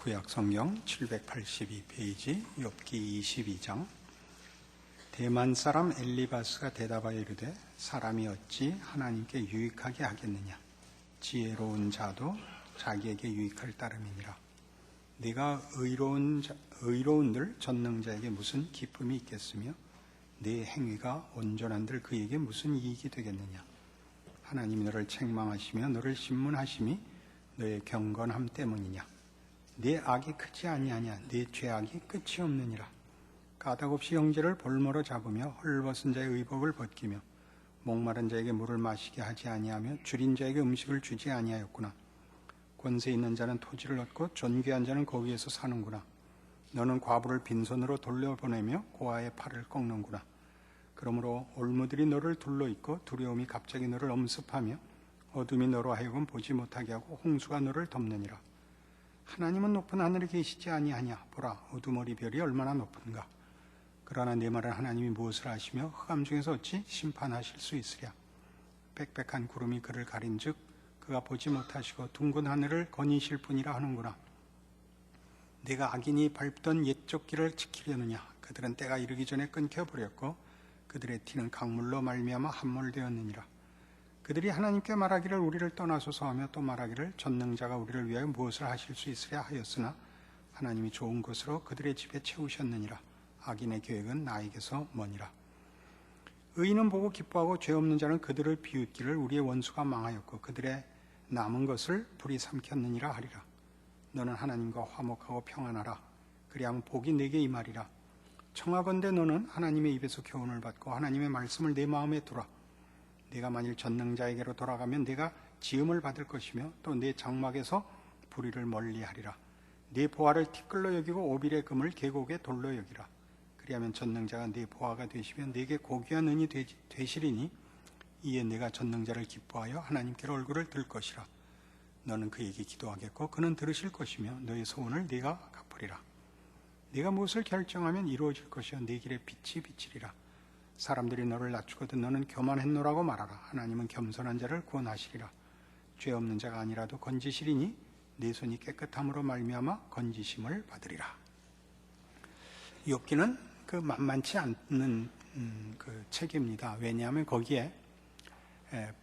구약성경 782페이지 욥기 22장. 대만 사람 엘리바스가 대답하여 이르되 사람이 어찌 하나님께 유익하게 하겠느냐. 지혜로운 자도 자기에게 유익할 따름이니라. 네가 의로운들 전능자에게 무슨 기쁨이 있겠으며 네 행위가 온전한들 그에게 무슨 이익이 되겠느냐. 하나님이 너를 책망하시며 너를 신문하심이 너의 경건함 때문이냐. 네 악이 크지 아니하냐. 네 죄악이 끝이 없느니라. 까닭없이 형제를 볼모로 잡으며 헐벗은 자의 의복을 벗기며 목마른 자에게 물을 마시게 하지 아니하며 줄인 자에게 음식을 주지 아니하였구나. 권세 있는 자는 토지를 얻고 존귀한 자는 거기에서 사는구나. 너는 과부를 빈손으로 돌려보내며 고아의 팔을 꺾는구나. 그러므로 올무들이 너를 둘러있고 두려움이 갑자기 너를 엄습하며 어둠이 너로 하여금 보지 못하게 하고 홍수가 너를 덮느니라. 하나님은 높은 하늘에 계시지 아니하냐. 보라, 우두머리 별이 얼마나 높은가. 그러나 내 말은 하나님이 무엇을 하시며 흑암 중에서 어찌 심판하실 수 있으랴. 빽빽한 구름이 그를 가린즉 그가 보지 못하시고 둥근 하늘을 거니실 뿐이라 하는구나. 내가 악인이 밟던 옛적 길을 지키려느냐. 그들은 때가 이르기 전에 끊겨버렸고 그들의 티는 강물로 말미암아 함몰되었느니라. 그들이 하나님께 말하기를 우리를 떠나소서 하며 또 말하기를 전능자가 우리를 위하여 무엇을 하실 수 있으랴 하였으나 하나님이 좋은 것으로 그들의 집에 채우셨느니라. 악인의 계획은 나에게서 머니라. 의인은 보고 기뻐하고 죄 없는 자는 그들을 비웃기를 우리의 원수가 망하였고 그들의 남은 것을 불이 삼켰느니라 하리라. 너는 하나님과 화목하고 평안하라. 그리하면 복이 내게 임하리라. 청하건대 너는 하나님의 입에서 교훈을 받고 하나님의 말씀을 내 마음에 두라. 내가 만일 전능자에게로 돌아가면 내가 지음을 받을 것이며 또 내 장막에서 불의를 멀리하리라. 네 보화를 티끌로 여기고 오빌의 금을 계곡에 돌로 여기라. 그리하면 전능자가 네 보화가 되시면 내게 고귀한 은이 되시리니 이에 내가 전능자를 기뻐하여 하나님께로 얼굴을 들 것이라. 너는 그에게 기도하겠고 그는 들으실 것이며 너의 소원을 네가 갚으리라. 네가 무엇을 결정하면 이루어질 것이요 네 길에 빛이 비치리라. 사람들이 너를 낮추거든 너는 교만했노라고 말하라. 하나님은 겸손한 자를 구원하시리라. 죄 없는 자가 아니라도 건지시리니 네 손이 깨끗함으로 말미암아 건지심을 받으리라. 욥기는 그 만만치 않는 그 책입니다. 왜냐하면 거기에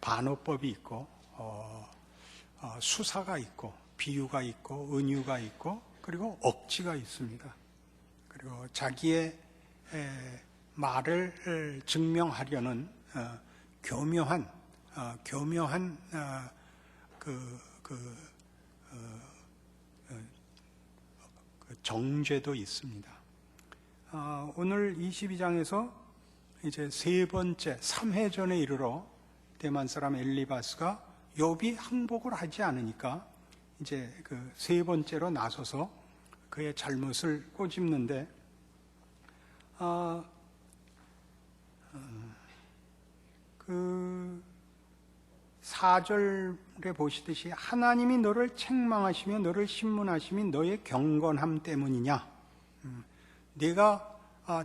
반어법이 있고 수사가 있고 비유가 있고 은유가 있고 그리고 억지가 있습니다. 그리고 자기의 말을 증명하려는 교묘한 정죄도 있습니다. 오늘 22장에서 이제 세 번째 3회전에 이르러 대만 사람 엘리바스가 욥이 항복을 하지 않으니까 이제 그 세 번째로 나서서 그의 잘못을 꼬집는데 그 4절에 보시듯이 하나님이 너를 책망하시며 너를 신문하심이 너의 경건함 때문이냐. 네가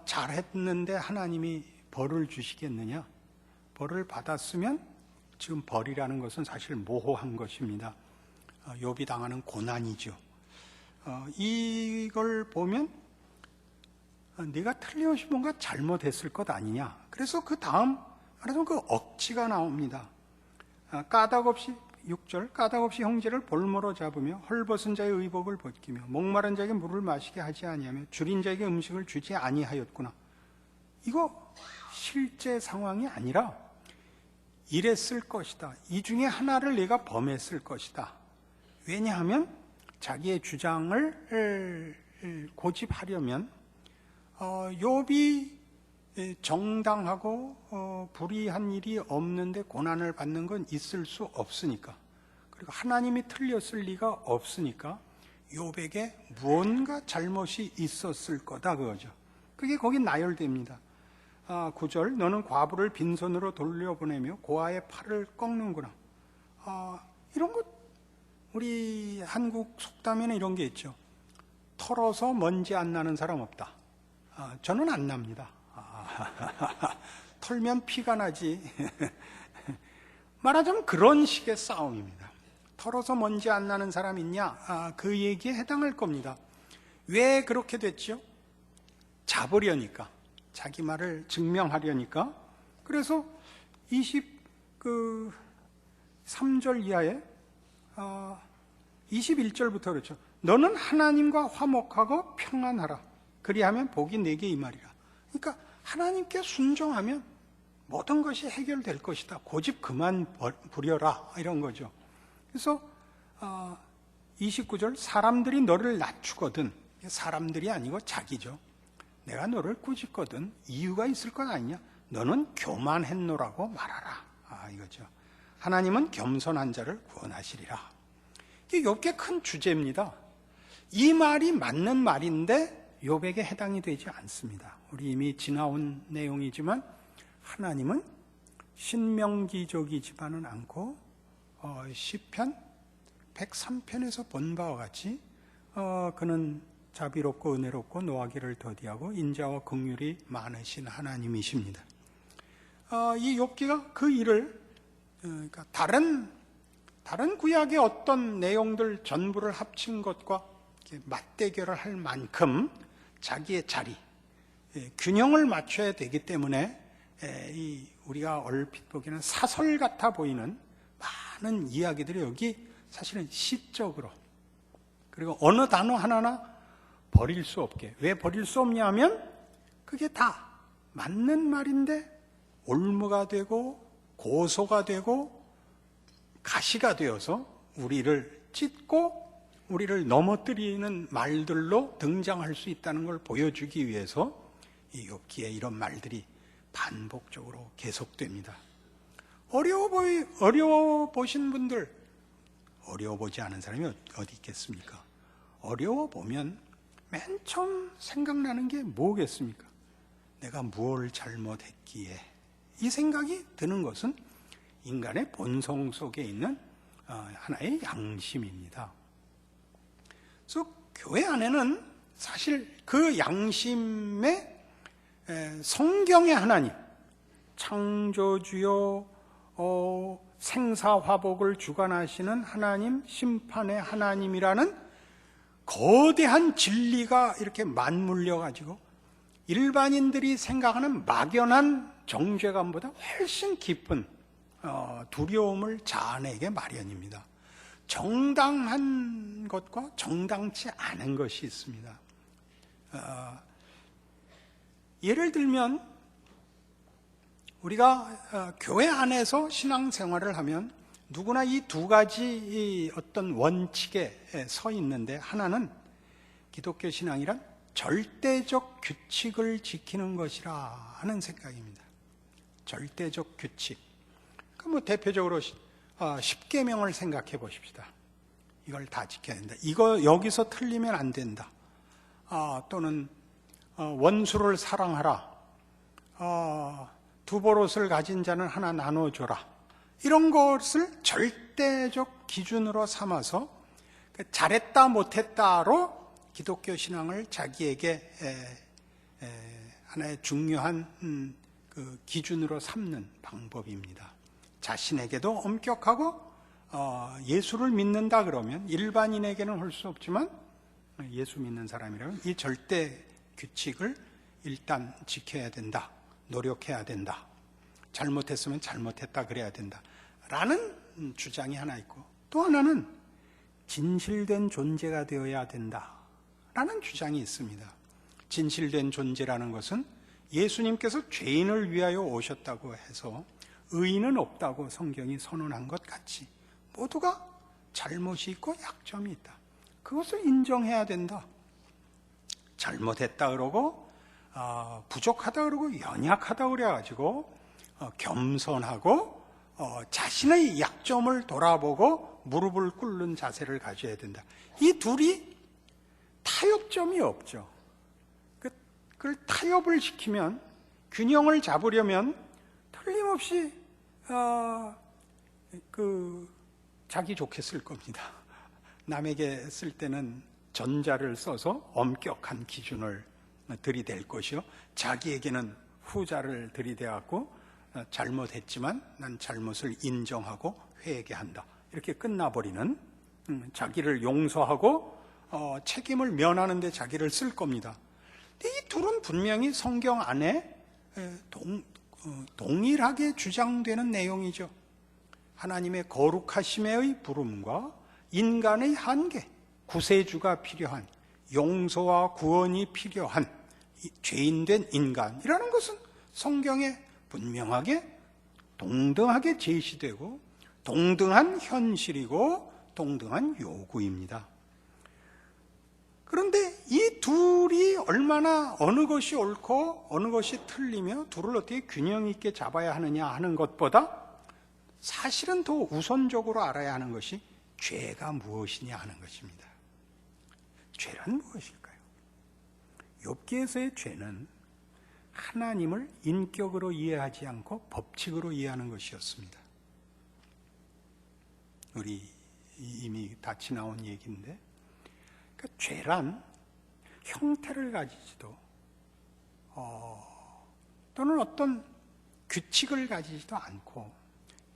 잘했는데 하나님이 벌을 주시겠느냐. 벌을 받았으면 지금 벌이라는 것은 사실 모호한 것입니다. 욥이 당하는 고난이죠. 이걸 보면 네가 틀림없이 뭔가 잘못했을 것 아니냐. 그래서 그 다음 말해서 그 억지가 나옵니다. 까닭없이 6절 까닭없이 형제를 볼모로 잡으며 헐벗은 자의 의복을 벗기며 목마른 자에게 물을 마시게 하지 아니하며 줄인 자에게 음식을 주지 아니하였구나. 이거 실제 상황이 아니라 이랬을 것이다. 이 중에 하나를 내가 범했을 것이다. 왜냐하면 자기의 주장을 고집하려면 욥이 정당하고 불의한 일이 없는데 고난을 받는 건 있을 수 없으니까, 그리고 하나님이 틀렸을 리가 없으니까 욥에게 무언가 잘못이 있었을 거다 그거죠. 그게 거기 나열됩니다. 9절 너는 과부를 빈손으로 돌려보내며 고아의 팔을 꺾는구나. 이런 것 우리 한국 속담에는 이런 게 있죠. 털어서 먼지 안 나는 사람 없다. 저는 안 납니다. 털면 피가 나지. 말하자면 그런 식의 싸움입니다. 털어서 먼지 안 나는 사람 있냐? 그 얘기에 해당할 겁니다. 왜 그렇게 됐죠? 잡으려니까, 자기 말을 증명하려니까. 그래서 23절 이하에 21절부터 그렇죠. 너는 하나님과 화목하고 평안하라. 그리하면 복이 내게 임하리라. 그러니까 하나님께 순종하면 모든 것이 해결될 것이다. 고집 그만 부려라. 이런 거죠. 그래서 29절 사람들이 너를 낮추거든, 사람들이 아니고 자기죠. 내가 너를 꾸짖거든 이유가 있을 것 아니냐? 너는 교만했노라고 말하라. 이거죠. 하나님은 겸손한 자를 구원하시리라. 이게 욥기의 큰 주제입니다. 이 말이 맞는 말인데 욥에게 해당이 되지 않습니다. 우리 이미 지나온 내용이지만 하나님은 신명기적이지만은 않고 시편 103편에서 본 바와 같이 그는 자비롭고 은혜롭고 노하기를 더디하고 인자와 긍휼이 많으신 하나님이십니다. 이 욥기가 그 일을, 그러니까 다른 구약의 어떤 내용들 전부를 합친 것과 맞대결을 할 만큼 자기의 자리, 균형을 맞춰야 되기 때문에 우리가 얼핏 보기에는 사설 같아 보이는 많은 이야기들이 여기 사실은 시적으로, 그리고 어느 단어 하나나 버릴 수 없게. 왜 버릴 수 없냐 하면 그게 다 맞는 말인데 올무가 되고 고소가 되고 가시가 되어서 우리를 찢고 우리를 넘어뜨리는 말들로 등장할 수 있다는 걸 보여주기 위해서 이 욥기에 이런 말들이 반복적으로 계속됩니다. 어려워 보신 분들, 어려워 보지 않은 사람이 어디 있겠습니까? 어려워 보면 맨 처음 생각나는 게 뭐겠습니까? 내가 무엇을 잘못했기에. 이 생각이 드는 것은 인간의 본성 속에 있는 하나의 양심입니다. 그래서 교회 안에는 사실 그 양심에 성경의 하나님, 창조주요 생사화복을 주관하시는 하나님, 심판의 하나님이라는 거대한 진리가 이렇게 맞물려 가지고 일반인들이 생각하는 막연한 정죄감보다 훨씬 깊은 두려움을 자아내게 마련입니다. 정당한 것과 정당치 않은 것이 있습니다. 예를 들면 우리가 교회 안에서 신앙생활을 하면 누구나 이 두 가지 어떤 원칙에 서 있는데, 하나는 기독교 신앙이란 절대적 규칙을 지키는 것이라 하는 생각입니다. 절대적 규칙. 대표적으로 10계명을 생각해 보십시다. 이걸 다 지켜야 된다. 이거 여기서 틀리면 안 된다. 또는 원수를 사랑하라. 두 보롯을 가진 자는 하나 나눠줘라. 이런 것을 절대적 기준으로 삼아서 잘했다 못했다로 기독교 신앙을 자기에게 하나의 중요한 그 기준으로 삼는 방법입니다. 자신에게도 엄격하고 예수를 믿는다 그러면 일반인에게는 할 수 없지만 예수 믿는 사람이라면 이 절대 규칙을 일단 지켜야 된다. 노력해야 된다. 잘못했으면 잘못했다 그래야 된다 라는 주장이 하나 있고, 또 하나는 진실된 존재가 되어야 된다 라는 주장이 있습니다. 진실된 존재라는 것은 예수님께서 죄인을 위하여 오셨다고 해서 의인은 없다고 성경이 선언한 것 같이 모두가 잘못이 있고 약점이 있다. 그것을 인정해야 된다. 잘못했다 그러고 부족하다 그러고 연약하다 그래가지고 겸손하고 자신의 약점을 돌아보고 무릎을 꿇는 자세를 가져야 된다. 이 둘이 타협점이 없죠. 그걸 타협을 시키면, 균형을 잡으려면 틀림없이 자기 좋게 쓸 겁니다. 남에게 쓸 때는 전자를 써서 엄격한 기준을 들이댈 것이요, 자기에게는 후자를 들이대갖고 잘못했지만 난 잘못을 인정하고 회개한다, 이렇게 끝나버리는, 자기를 용서하고 책임을 면하는 데 자기를 쓸 겁니다. 근데 이 둘은 분명히 성경 안에 동일하게 주장되는 내용이죠. 하나님의 거룩하심의 부름과 인간의 한계, 구세주가 필요한, 용서와 구원이 필요한 죄인된 인간이라는 것은 성경에 분명하게 동등하게 제시되고 동등한 현실이고 동등한 요구입니다. 그런데 이 둘이 얼마나 어느 것이 옳고 어느 것이 틀리며 둘을 어떻게 균형 있게 잡아야 하느냐 하는 것보다 사실은 더 우선적으로 알아야 하는 것이 죄가 무엇이냐 하는 것입니다. 죄란 무엇일까요? 욥기에서의 죄는 하나님을 인격으로 이해하지 않고 법칙으로 이해하는 것이었습니다. 우리 이미 다 지나온 얘기인데, 그러니까 죄란 형태를 가지지도 또는 어떤 규칙을 가지지도 않고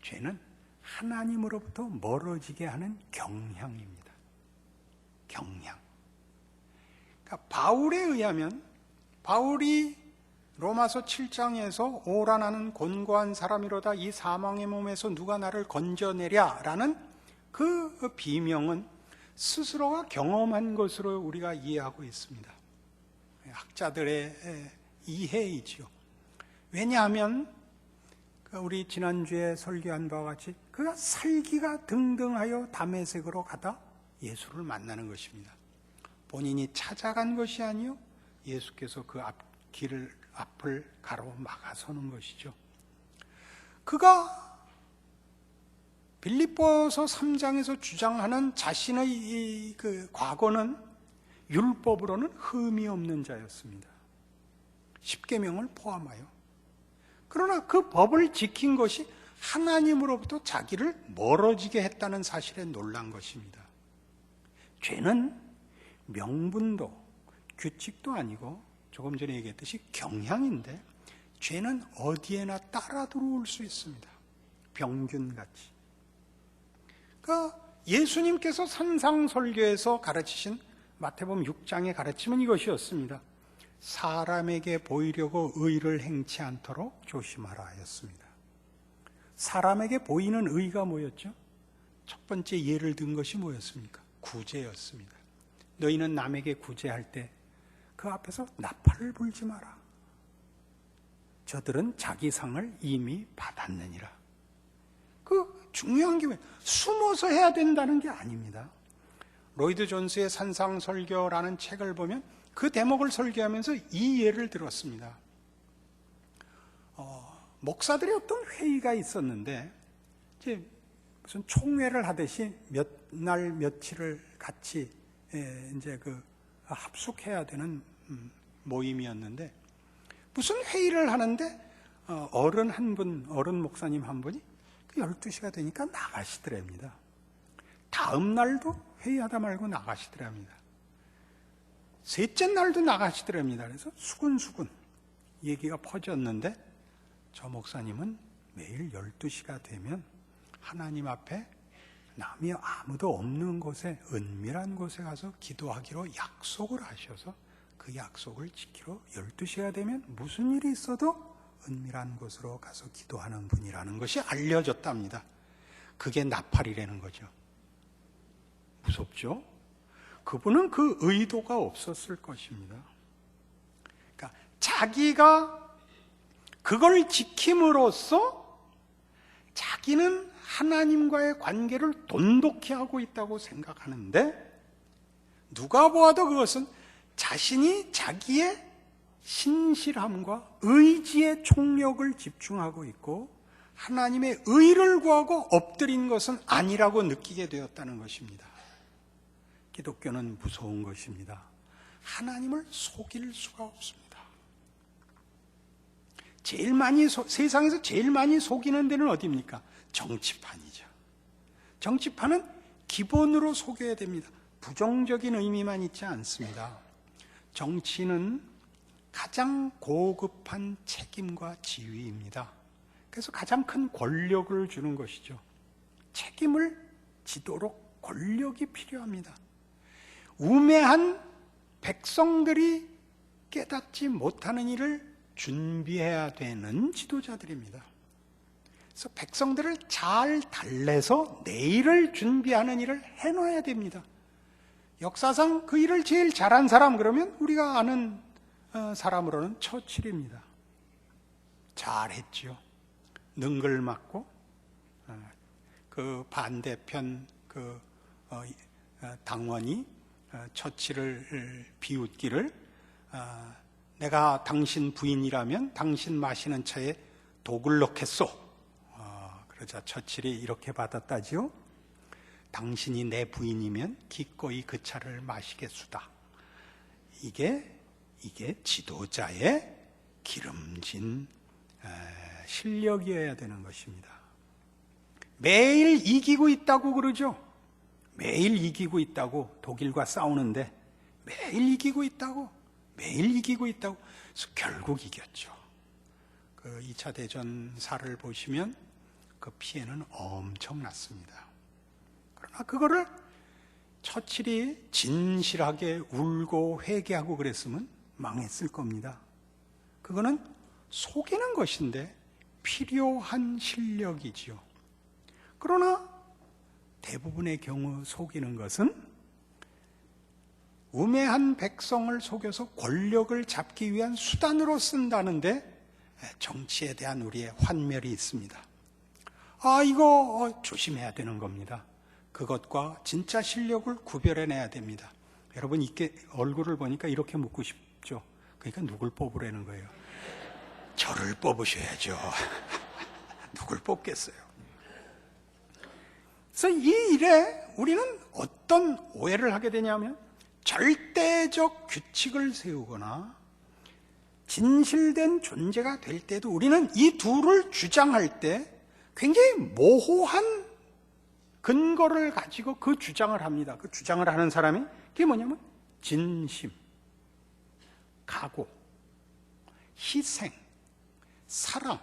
죄는 하나님으로부터 멀어지게 하는 경향입니다. 경향. 그러니까 바울에 의하면, 바울이 로마서 7장에서 오라 나는 곤고한 사람이로다 이 사망의 몸에서 누가 나를 건져내랴 라는 그 비명은 스스로가 경험한 것으로 우리가 이해하고 있습니다. 학자들의 이해이지요. 왜냐하면 우리 지난주에 설교한 바와 같이 그가 살기가 등등하여 다메섹으로 가다 예수를 만나는 것입니다. 본인이 찾아간 것이 아니요 예수께서 그 앞을 가로막아서는 것이죠. 그가 빌립보서 3장에서 주장하는 자신의 그 과거는 율법으로는 흠이 없는 자였습니다. 십계명을 포함하여. 그러나 그 법을 지킨 것이 하나님으로부터 자기를 멀어지게 했다는 사실에 놀란 것입니다. 죄는 명분도 규칙도 아니고 조금 전에 얘기했듯이 경향인데 죄는 어디에나 따라 들어올 수 있습니다. 병균같이. 그러니까 예수님께서 산상설교에서 가르치신 마태복음 6장의 가르침은 이것이었습니다. 사람에게 보이려고 의를 행치 않도록 조심하라 하였습니다. 사람에게 보이는 의가 뭐였죠? 첫 번째 예를 든 것이 뭐였습니까? 구제였습니다. 너희는 남에게 구제할 때 그 앞에서 나팔을 불지 마라. 저들은 자기 상을 이미 받았느니라. 그 중요한 게 왜? 숨어서 해야 된다는 게 아닙니다. 로이드 존스의 산상설교라는 책을 보면 그 대목을 설교하면서 이 예를 들었습니다. 목사들의 어떤 회의가 있었는데 이제 무슨 총회를 하듯이 몇 날 며칠을 같이 이제 그 합숙해야 되는 모임이었는데 무슨 회의를 하는데 어른 목사님 한 분이 12시가 되니까 나가시더랍니다. 다음 날도 회의하다 말고 나가시더랍니다. 셋째 날도 나가시더랍니다. 그래서 수근수근 얘기가 퍼졌는데 저 목사님은 매일 12시가 되면 하나님 앞에 남이 아무도 없는 곳에 은밀한 곳에 가서 기도하기로 약속을 하셔서 그 약속을 지키러 12시가 되면 무슨 일이 있어도 은밀한 곳으로 가서 기도하는 분이라는 것이 알려졌답니다. 그게 나팔이라는 거죠. 무섭죠? 그분은 그 의도가 없었을 것입니다. 그러니까 자기가 그걸 지킴으로써 자기는 하나님과의 관계를 돈독히 하고 있다고 생각하는데 누가 보아도 그것은 자신이 자기의 신실함과 의지의 총력을 집중하고 있고 하나님의 의를 구하고 엎드린 것은 아니라고 느끼게 되었다는 것입니다. 기독교는 무서운 것입니다. 하나님을 속일 수가 없습니다. 세상에서 제일 많이 속이는 데는 어디입니까? 정치판이죠. 정치판은 기본으로 속여야 됩니다. 부정적인 의미만 있지 않습니다. 정치는 가장 고급한 책임과 지위입니다. 그래서 가장 큰 권력을 주는 것이죠. 책임을 지도로 권력이 필요합니다. 우매한 백성들이 깨닫지 못하는 일을 준비해야 되는 지도자들입니다. 그래서 백성들을 잘 달래서 내일을 준비하는 일을 해놔야 됩니다. 역사상 그 일을 제일 잘한 사람 그러면 우리가 아는 사람으로는 처칠입니다. 잘했죠. 능글맞고 그 반대편 당원이 처칠을 비웃기를 내가 당신 부인이라면 당신 마시는 차에 독을 넣겠소. 그러자 처칠이 이렇게 받았다지요. 당신이 내 부인이면 기꺼이 그 차를 마시겠수다. 이게 지도자의 기름진 실력이어야 되는 것입니다. 매일 이기고 있다고 그러죠. 매일 이기고 있다고. 독일과 싸우는데 매일 이기고 있다고. 그래서 결국 이겼죠. 그 2차 대전사를 보시면 그 피해는 엄청났습니다. 그러나 그거를 처칠이 진실하게 울고 회개하고 그랬으면 망했을 겁니다. 그거는 속이는 것인데 필요한 실력이지요. 그러나 대부분의 경우 속이는 것은 우매한 백성을 속여서 권력을 잡기 위한 수단으로 쓴다는데 정치에 대한 우리의 환멸이 있습니다. 이거 조심해야 되는 겁니다. 그것과 진짜 실력을 구별해내야 됩니다. 여러분 이렇게 얼굴을 보니까 이렇게 묻고 싶죠. 그러니까 누굴 뽑으라는 거예요? 저를 뽑으셔야죠. 누굴 뽑겠어요? 그래서 이 일에 우리는 어떤 오해를 하게 되냐면 절대적 규칙을 세우거나 진실된 존재가 될 때도 우리는 이 둘을 주장할 때 굉장히 모호한 근거를 가지고 그 주장을 합니다. 그 주장을 하는 사람이 그게 뭐냐면 진심, 각오, 희생, 사랑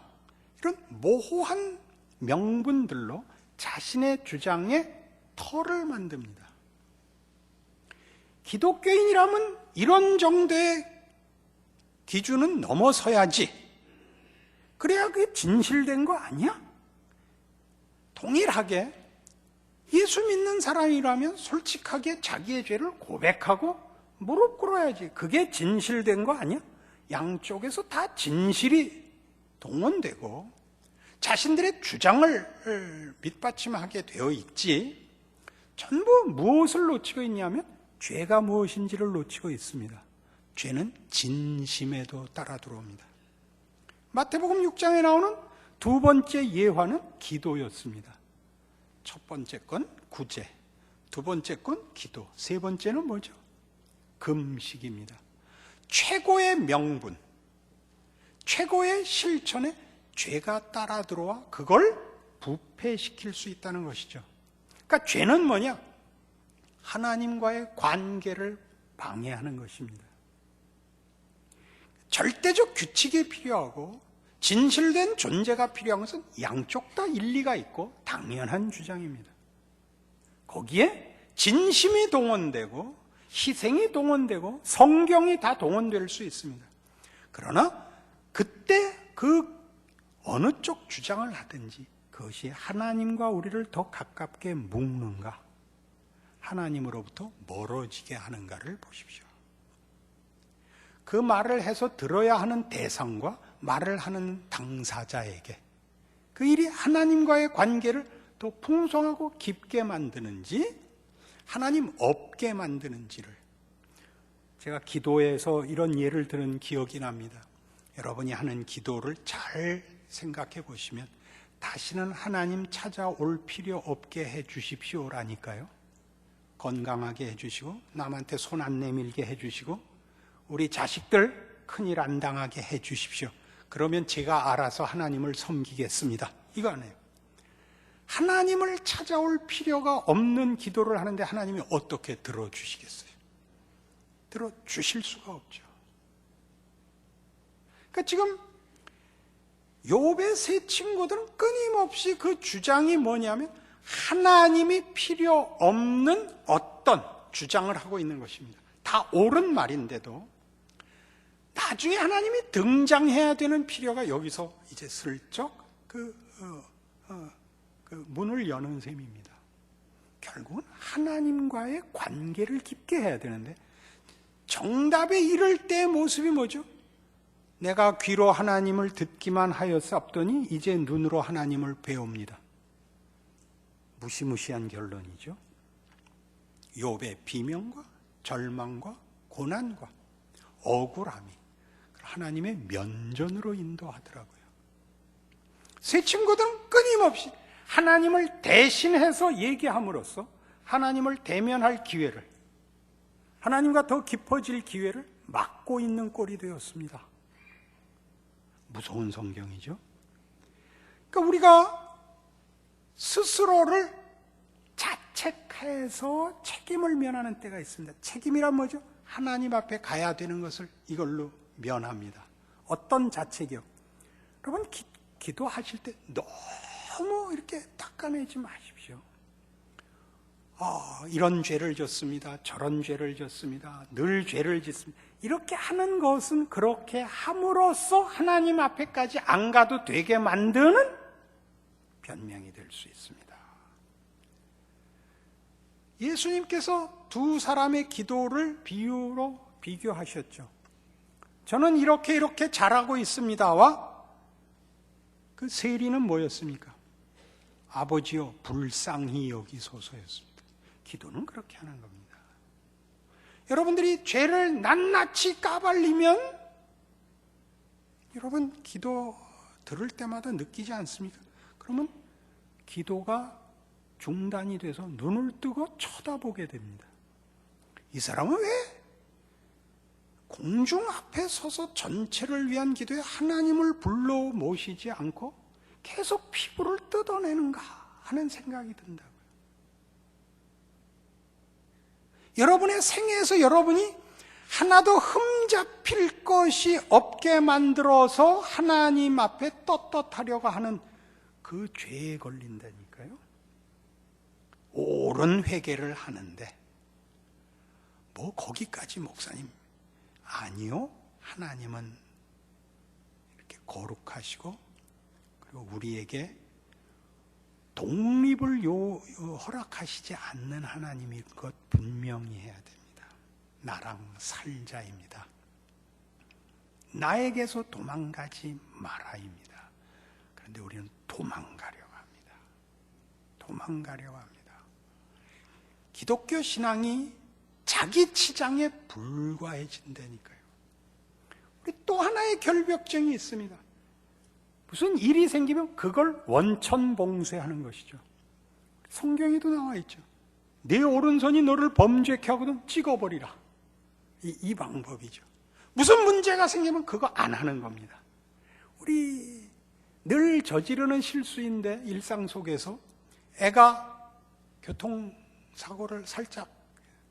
이런 모호한 명분들로 자신의 주장에 털을 만듭니다. 기독교인이라면 이런 정도의 기준은 넘어서야지. 그래야 그게 진실된 거 아니야? 동일하게 예수 믿는 사람이라면 솔직하게 자기의 죄를 고백하고 무릎 꿇어야지. 그게 진실된 거 아니야? 양쪽에서 다 진실이 동원되고 자신들의 주장을 밑받침하게 되어 있지, 전부 무엇을 놓치고 있냐면 죄가 무엇인지를 놓치고 있습니다. 죄는 진심에도 따라 들어옵니다. 마태복음 6장에 나오는 두 번째 예화는 기도였습니다. 첫 번째 건 구제, 두 번째 건 기도, 세 번째는 뭐죠? 금식입니다. 최고의 명분, 최고의 실천에 죄가 따라 들어와 그걸 부패시킬 수 있다는 것이죠. 그러니까 죄는 뭐냐? 하나님과의 관계를 방해하는 것입니다. 절대적 규칙이 필요하고 진실된 존재가 필요한 것은 양쪽 다 일리가 있고 당연한 주장입니다. 거기에 진심이 동원되고 희생이 동원되고 성경이 다 동원될 수 있습니다. 그러나 그때 그 어느 쪽 주장을 하든지 그것이 하나님과 우리를 더 가깝게 묶는가, 하나님으로부터 멀어지게 하는가를 보십시오. 그 말을 해서 들어야 하는 대상과 말을 하는 당사자에게 그 일이 하나님과의 관계를 더 풍성하고 깊게 만드는지 하나님 없게 만드는지를, 제가 기도에서 이런 예를 들은 기억이 납니다. 여러분이 하는 기도를 잘 생각해 보시면 다시는 하나님 찾아올 필요 없게 해 주십시오라니까요. 건강하게 해 주시고 남한테 손 안 내밀게 해 주시고 우리 자식들 큰일 안 당하게 해 주십시오. 그러면 제가 알아서 하나님을 섬기겠습니다. 이거 아니에요. 하나님을 찾아올 필요가 없는 기도를 하는데 하나님이 어떻게 들어주시겠어요? 들어주실 수가 없죠. 그러니까 지금 욥의 세 친구들은 끊임없이 그 주장이 뭐냐면 하나님이 필요 없는 어떤 주장을 하고 있는 것입니다. 다 옳은 말인데도 나중에 하나님이 등장해야 되는 필요가 여기서 이제 슬쩍 그 문을 여는 셈입니다. 결국은 하나님과의 관계를 깊게 해야 되는데 정답에 이를 때의 모습이 뭐죠? 내가 귀로 하나님을 듣기만 하였사옵더니 이제 눈으로 하나님을 배웁니다. 무시무시한 결론이죠. 욥의 비명과 절망과 고난과 억울함이 하나님의 면전으로 인도하더라고요. 세 친구들은 끊임없이 하나님을 대신해서 얘기함으로써 하나님을 대면할 기회를, 하나님과 더 깊어질 기회를 막고 있는 꼴이 되었습니다. 무서운 성경이죠. 그러니까 우리가 스스로를 자책해서 책임을 면하는 때가 있습니다. 책임이란 뭐죠? 하나님 앞에 가야 되는 것을 이걸로 면합니다. 어떤 자책이요? 여러분 기도하실 때 너무 이렇게 닦아내지 마십시오. 이런 죄를 졌습니다. 저런 죄를 졌습니다. 늘 죄를 짓습니다. 이렇게 하는 것은 그렇게 함으로써 하나님 앞에까지 안 가도 되게 만드는 변명이 될 수 있습니다. 예수님께서 두 사람의 기도를 비유로 비교하셨죠. 저는 이렇게 잘하고 있습니다와 그 세리는 뭐였습니까? 아버지여 불쌍히 여기소서였습니다. 기도는 그렇게 하는 겁니다. 여러분들이 죄를 낱낱이 까발리면 여러분 기도 들을 때마다 느끼지 않습니까? 그러면 기도가 중단이 돼서 눈을 뜨고 쳐다보게 됩니다. 이 사람은 왜 공중 앞에 서서 전체를 위한 기도에 하나님을 불러 모시지 않고 계속 피부를 뜯어내는가 하는 생각이 든다고요. 여러분의 생애에서 여러분이 하나도 흠잡힐 것이 없게 만들어서 하나님 앞에 떳떳하려고 하는 그 죄에 걸린다니까요. 옳은 회개를 하는데 뭐 거기까지 목사님 아니요. 하나님은 이렇게 거룩하시고 그리고 우리에게 독립을 허락하시지 않는 하나님일 것 분명히 해야 됩니다. 나랑 살자입니다. 나에게서 도망가지 마라입니다. 그런데 우리는 도망가려고 합니다. 도망가려고 합니다. 기독교 신앙이 자기 치장에 불과해진다니까요. 우리 또 하나의 결벽증이 있습니다. 무슨 일이 생기면 그걸 원천봉쇄하는 것이죠. 성경에도 나와 있죠. 내 오른손이 너를 범죄케 하거든 찍어버리라. 이 방법이죠. 무슨 문제가 생기면 그거 안 하는 겁니다. 우리 늘 저지르는 실수인데 일상 속에서 애가 교통사고를 살짝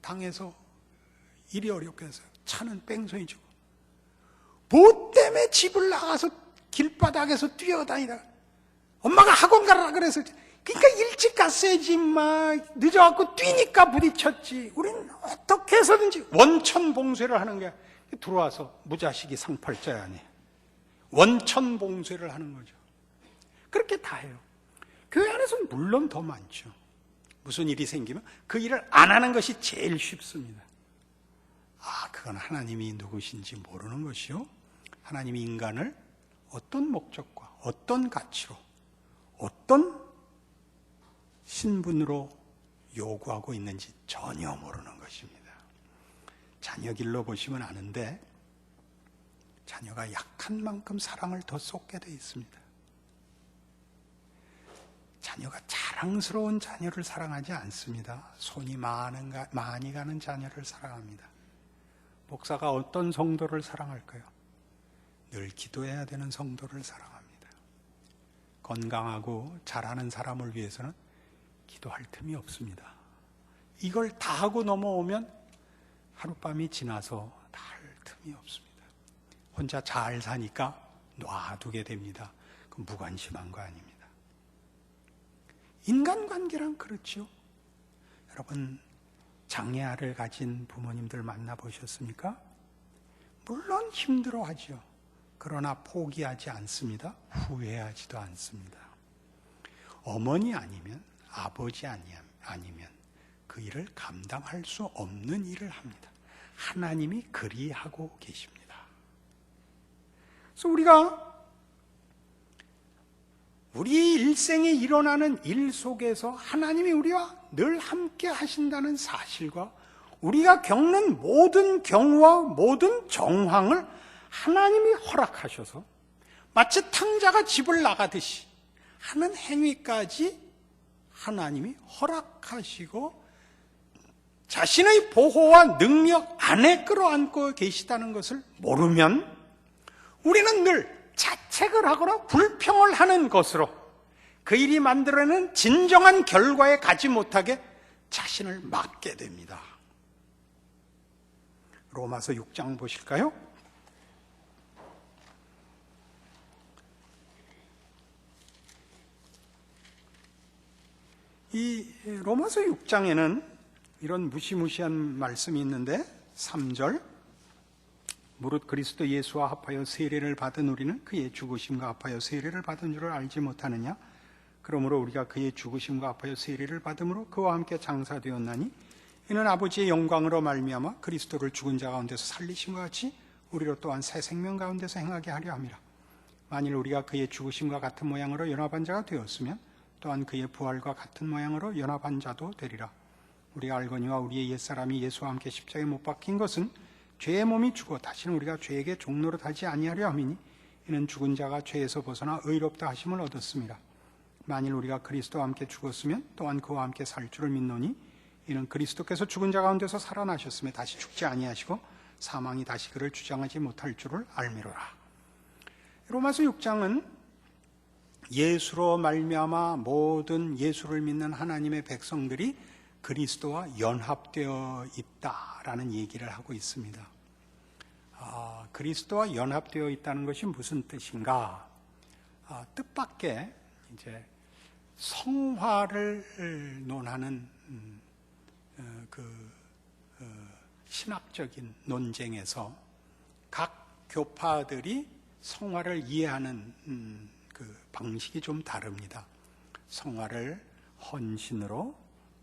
당해서 일이 어렵게 해서 차는 뺑소니죠. 뭐 때문에 집을 나가서 길바닥에서 뛰어다니다 엄마가 학원 가라 그래서 그러니까 일찍 갔어야지 막 늦어갖고 뛰니까 부딪혔지. 우리는 어떻게 해서든지 원천봉쇄를 하는 게 들어와서 무자식이 상팔자야 아니 원천봉쇄를 하는 거죠. 그렇게 다 해요. 교회 안에서는 물론 더 많죠. 무슨 일이 생기면 그 일을 안 하는 것이 제일 쉽습니다. 그건 하나님이 누구신지 모르는 것이요. 하나님이 인간을 어떤 목적과 어떤 가치로 어떤 신분으로 요구하고 있는지 전혀 모르는 것입니다. 자녀 길러보시면 아는데 자녀가 약한 만큼 사랑을 더 쏟게 돼 있습니다. 자녀가 자랑스러운 자녀를 사랑하지 않습니다. 손이 많이 가는 자녀를 사랑합니다. 목사가 어떤 성도를 사랑할까요? 늘 기도해야 되는 성도를 사랑합니다. 건강하고 잘하는 사람을 위해서는 기도할 틈이 없습니다. 이걸 다 하고 넘어오면 하룻밤이 지나서 다 할 틈이 없습니다. 혼자 잘 사니까 놔두게 됩니다. 그건 무관심한 거 아닙니다. 인간관계란 그렇죠. 여러분, 장애아를 가진 부모님들 만나보셨습니까? 물론 힘들어하죠. 그러나 포기하지 않습니다. 후회하지도 않습니다. 어머니 아니면 아버지 아니면 그 일을 감당할 수 없는 일을 합니다. 하나님이 그리하고 계십니다. 그래서 우리가 우리 일생에 일어나는 일 속에서 하나님이 우리와 늘 함께 하신다는 사실과 우리가 겪는 모든 경우와 모든 정황을 하나님이 허락하셔서 마치 탕자가 집을 나가듯이 하는 행위까지 하나님이 허락하시고 자신의 보호와 능력 안에 끌어안고 계시다는 것을 모르면 우리는 늘 자책을 하거나 불평을 하는 것으로 그 일이 만들어내는 진정한 결과에 가지 못하게 자신을 막게 됩니다. 로마서 6장 보실까요? 이 로마서 6장에는 이런 무시무시한 말씀이 있는데 3절 무릇 그리스도 예수와 합하여 세례를 받은 우리는 그의 죽으심과 합하여 세례를 받은 줄을 알지 못하느냐? 그러므로 우리가 그의 죽으심과 합하여 세례를 받음으로 그와 함께 장사되었나니 이는 아버지의 영광으로 말미암아 그리스도를 죽은 자 가운데서 살리심과 같이 우리로 또한 새 생명 가운데서 행하게 하려 함이라. 만일 우리가 그의 죽으심과 같은 모양으로 연합한 자가 되었으면 또한 그의 부활과 같은 모양으로 연합한 자도 되리라. 우리가 알거니와 우리의 옛사람이 예수와 함께 십자가에 못 박힌 것은 죄의 몸이 죽어 다시는 우리가 죄에게 종노릇하지 아니하려 함이니 이는 죽은 자가 죄에서 벗어나 의롭다 하심을 얻었습니다. 만일 우리가 그리스도와 함께 죽었으면 또한 그와 함께 살 줄을 믿노니 이는 그리스도께서 죽은 자 가운데서 살아나셨으며 다시 죽지 아니하시고 사망이 다시 그를 주장하지 못할 줄을 알미로라. 로마서 6장은 예수로 말미암아 모든 예수를 믿는 하나님의 백성들이 그리스도와 연합되어 있다라는 얘기를 하고 있습니다. 그리스도와 연합되어 있다는 것이 무슨 뜻인가? 뜻밖의 이제 성화를 논하는 신학적인 논쟁에서 각 교파들이 성화를 이해하는 그 방식이 좀 다릅니다. 성화를 헌신으로,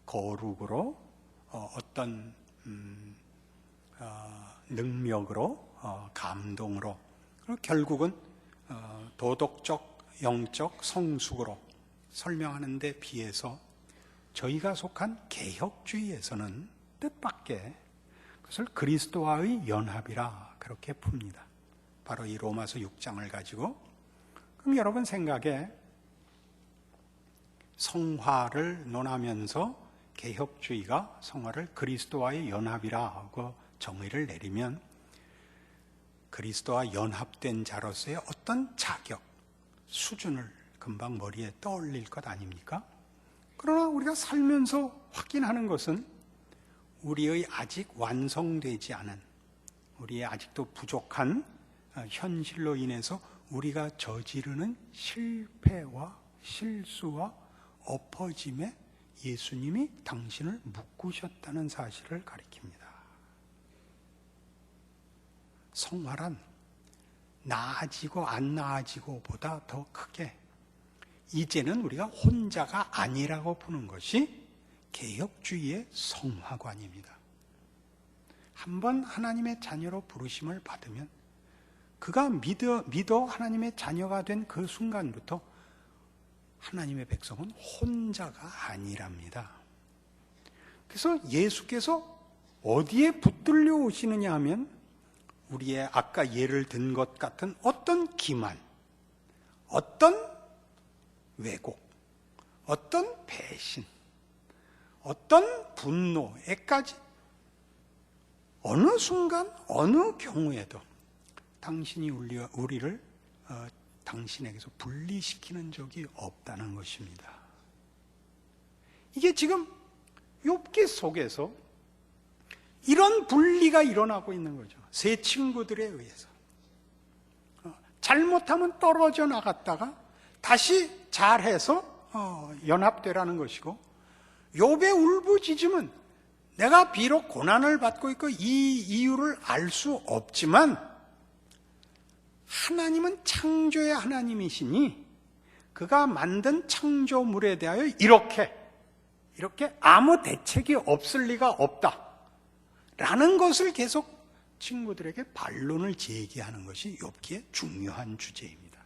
거룩으로, 어떤 능력으로, 감동으로, 그리고 결국은 도덕적, 영적 성숙으로 설명하는 데 비해서 저희가 속한 개혁주의에서는 뜻밖의 그것을 그리스도와의 연합이라 그렇게 풉니다. 바로 이 로마서 6장을 가지고. 그럼 여러분 생각에 성화를 논하면서 개혁주의가 성화를 그리스도와의 연합이라고 정의를 내리면 그리스도와 연합된 자로서의 어떤 자격, 수준을 금방 머리에 떠올릴 것 아닙니까? 그러나 우리가 살면서 확인하는 것은 우리의 아직 완성되지 않은, 우리의 아직도 부족한 현실로 인해서 우리가 저지르는 실패와 실수와 엎어짐에 예수님이 당신을 묶으셨다는 사실을 가리킵니다. 성화란 나아지고 안 나아지고 보다 더 크게 이제는 우리가 혼자가 아니라고 보는 것이 개혁주의의 성화관입니다. 한번 하나님의 자녀로 부르심을 받으면 그가 믿어 하나님의 자녀가 된 그 순간부터 하나님의 백성은 혼자가 아니랍니다. 그래서 예수께서 어디에 붙들려 오시느냐 하면 우리의 아까 예를 든 것 같은 어떤 기만, 어떤 왜곡, 어떤 배신, 어떤 분노에까지 어느 순간 어느 경우에도 당신이 우리를 당신에게서 분리시키는 적이 없다는 것입니다. 이게 지금 욥기 속에서 이런 분리가 일어나고 있는 거죠. 세 친구들에 의해서 잘못하면 떨어져 나갔다가 다시 잘해서 연합되라는 것이고, 욥의 울부짖음은 내가 비록 고난을 받고 있고 이 이유를 알 수 없지만 하나님은 창조의 하나님이시니 그가 만든 창조물에 대하여 이렇게 아무 대책이 없을 리가 없다 라는 것을 계속 친구들에게 반론을 제기하는 것이 욥기의 중요한 주제입니다.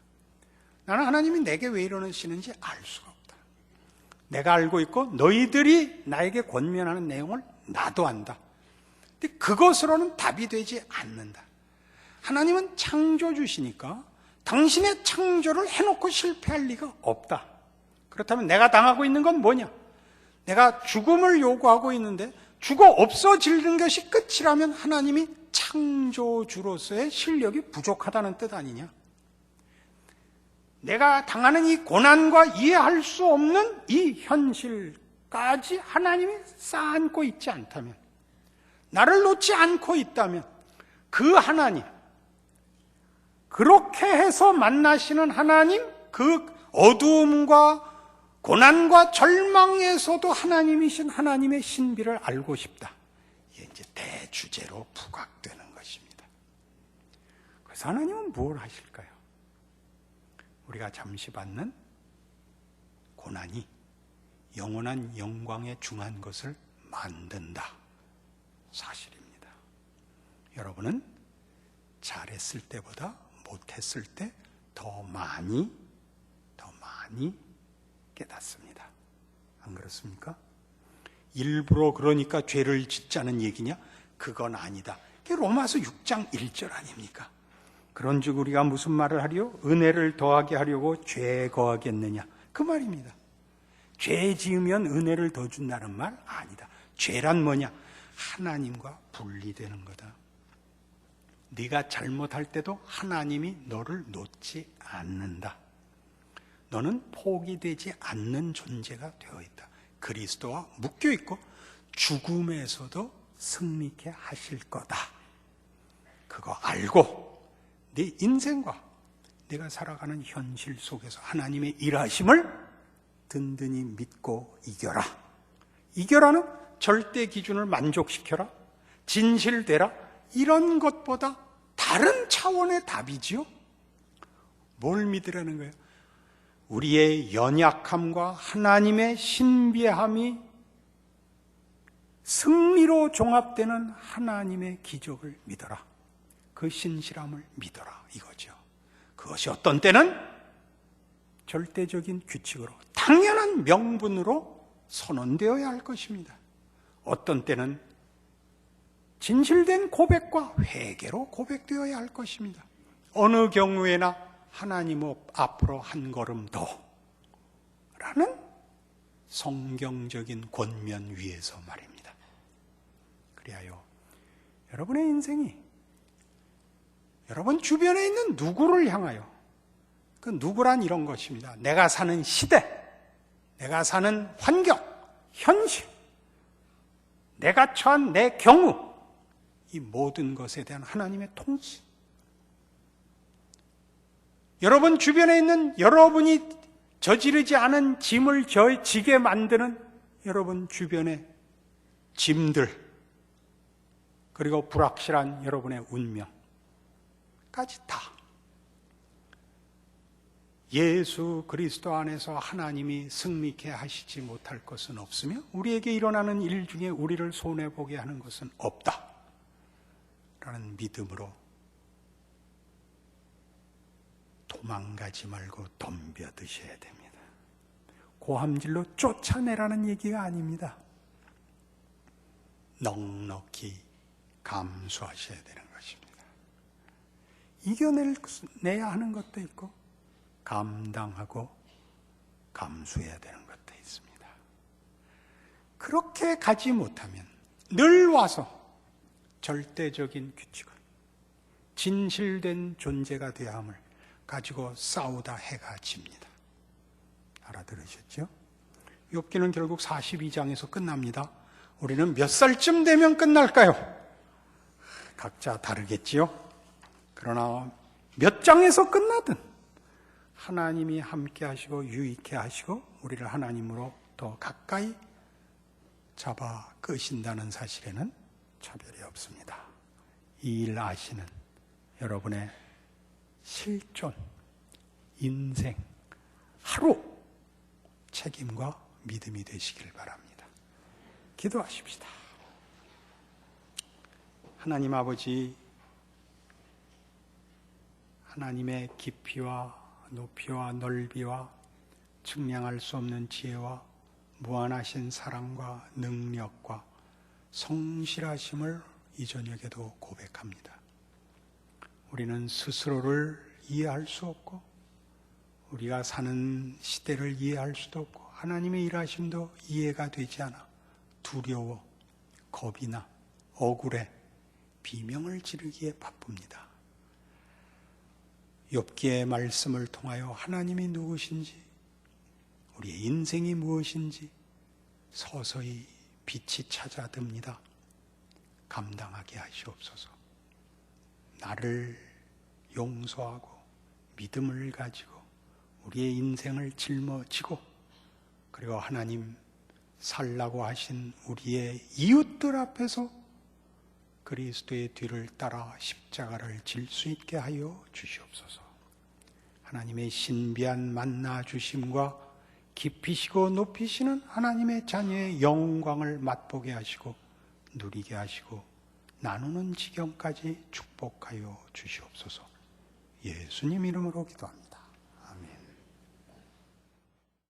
나는 하나님이 내게 왜 이러시는지 알 수가 없다. 내가 알고 있고 너희들이 나에게 권면하는 내용을 나도 안다. 근데 그것으로는 답이 되지 않는다. 하나님은 창조주시니까 당신의 창조를 해놓고 실패할 리가 없다. 그렇다면 내가 당하고 있는 건 뭐냐? 내가 죽음을 요구하고 있는데 죽어 없어지는 것이 끝이라면 하나님이 창조주로서의 실력이 부족하다는 뜻 아니냐? 내가 당하는 이 고난과 이해할 수 없는 이 현실까지 하나님이 쌓아안고 있지 않다면, 나를 놓지 않고 있다면 그 하나님, 그렇게 해서 만나시는 하나님, 그 어두움과 고난과 절망에서도 하나님이신 하나님의 신비를 알고 싶다. 이게 이제 대주제로 부각되는 것입니다. 그래서 하나님은 뭘 하실까요? 우리가 잠시 받는 고난이 영원한 영광에 중한 것을 만든다. 사실입니다. 여러분은 잘했을 때보다 못했을 때 더 많이 깨닫습니다. 안 그렇습니까? 일부러 그러니까 죄를 짓자는 얘기냐? 그건 아니다. 그게 로마서 6장 1절 아닙니까? 그런즉 우리가 무슨 말을 하리요? 은혜를 더하게 하려고 죄 거하겠느냐? 그 말입니다. 죄 지으면 은혜를 더 준다는 말 아니다. 죄란 뭐냐? 하나님과 분리되는 거다. 네가 잘못할 때도 하나님이 너를 놓지 않는다. 너는 포기되지 않는 존재가 되어 있다. 그리스도와 묶여 있고 죽음에서도 승리케 하실 거다. 그거 알고 네 인생과 내가 살아가는 현실 속에서 하나님의 일하심을 든든히 믿고 이겨라. 이겨라는 절대 기준을 만족시켜라. 진실되라. 이런 것보다 다른 차원의 답이지요. 뭘 믿으라는 거예요? 우리의 연약함과 하나님의 신비함이 승리로 종합되는 하나님의 기적을 믿어라. 그 신실함을 믿어라 이거죠. 그것이 어떤 때는 절대적인 규칙으로 당연한 명분으로 선언되어야 할 것입니다. 어떤 때는 진실된 고백과 회개로 고백되어야 할 것입니다. 어느 경우에나 하나님 앞으로 한 걸음 더 라는 성경적인 권면 위에서 말입니다. 그리하여 여러분의 인생이 여러분 주변에 있는 누구를 향하여, 그 누구란 이런 것입니다. 내가 사는 시대, 내가 사는 환경, 현실, 내가 처한 내 경우, 이 모든 것에 대한 하나님의 통치, 여러분 주변에 있는 여러분이 저지르지 않은 짐을 지게 만드는 여러분 주변의 짐들, 그리고 불확실한 여러분의 운명까지 다 예수 그리스도 안에서 하나님이 승리케 하시지 못할 것은 없으며 우리에게 일어나는 일 중에 우리를 손해보게 하는 것은 없다 라는 믿음으로 도망가지 말고 덤벼드셔야 됩니다. 고함질로 쫓아내라는 얘기가 아닙니다. 넉넉히 감수하셔야 되는 것입니다. 이겨내야 하는 것도 있고 감당하고 감수해야 되는 것도 있습니다. 그렇게 가지 못하면 늘 와서 절대적인 규칙을, 진실된 존재가 되어야 함을 가지고 싸우다 해가 집니다. 알아들으셨죠? 욥기는 결국 42장에서 끝납니다. 우리는 몇 살쯤 되면 끝날까요? 각자 다르겠지요? 그러나 몇 장에서 끝나든 하나님이 함께 하시고 유익해 하시고 우리를 하나님으로 더 가까이 잡아 끄신다는 사실에는 차별이 없습니다. 이 일 아시는 여러분의 실존, 인생, 하루 책임과 믿음이 되시길 바랍니다. 기도하십시다. 하나님 아버지, 하나님의 깊이와 높이와 넓이와 측량할 수 없는 지혜와 무한하신 사랑과 능력과 성실하심을 이 저녁에도 고백합니다. 우리는 스스로를 이해할 수 없고 우리가 사는 시대를 이해할 수도 없고 하나님의 일하심도 이해가 되지 않아 두려워, 겁이 나, 억울해, 비명을 지르기에 바쁩니다. 욥기의 말씀을 통하여 하나님이 누구신지, 우리의 인생이 무엇인지 서서히 빛이 찾아듭니다. 감당하게 하시옵소서. 나를 용서하고 믿음을 가지고 우리의 인생을 짊어지고 그리고 하나님 살라고 하신 우리의 이웃들 앞에서 그리스도의 뒤를 따라 십자가를 질 수 있게 하여 주시옵소서. 하나님의 신비한 만나 주심과 깊이시고 높이시는 하나님의 자녀의 영광을 맛보게 하시고 누리게 하시고 나누는 지경까지 축복하여 주시옵소서. 예수님 이름으로 기도합니다.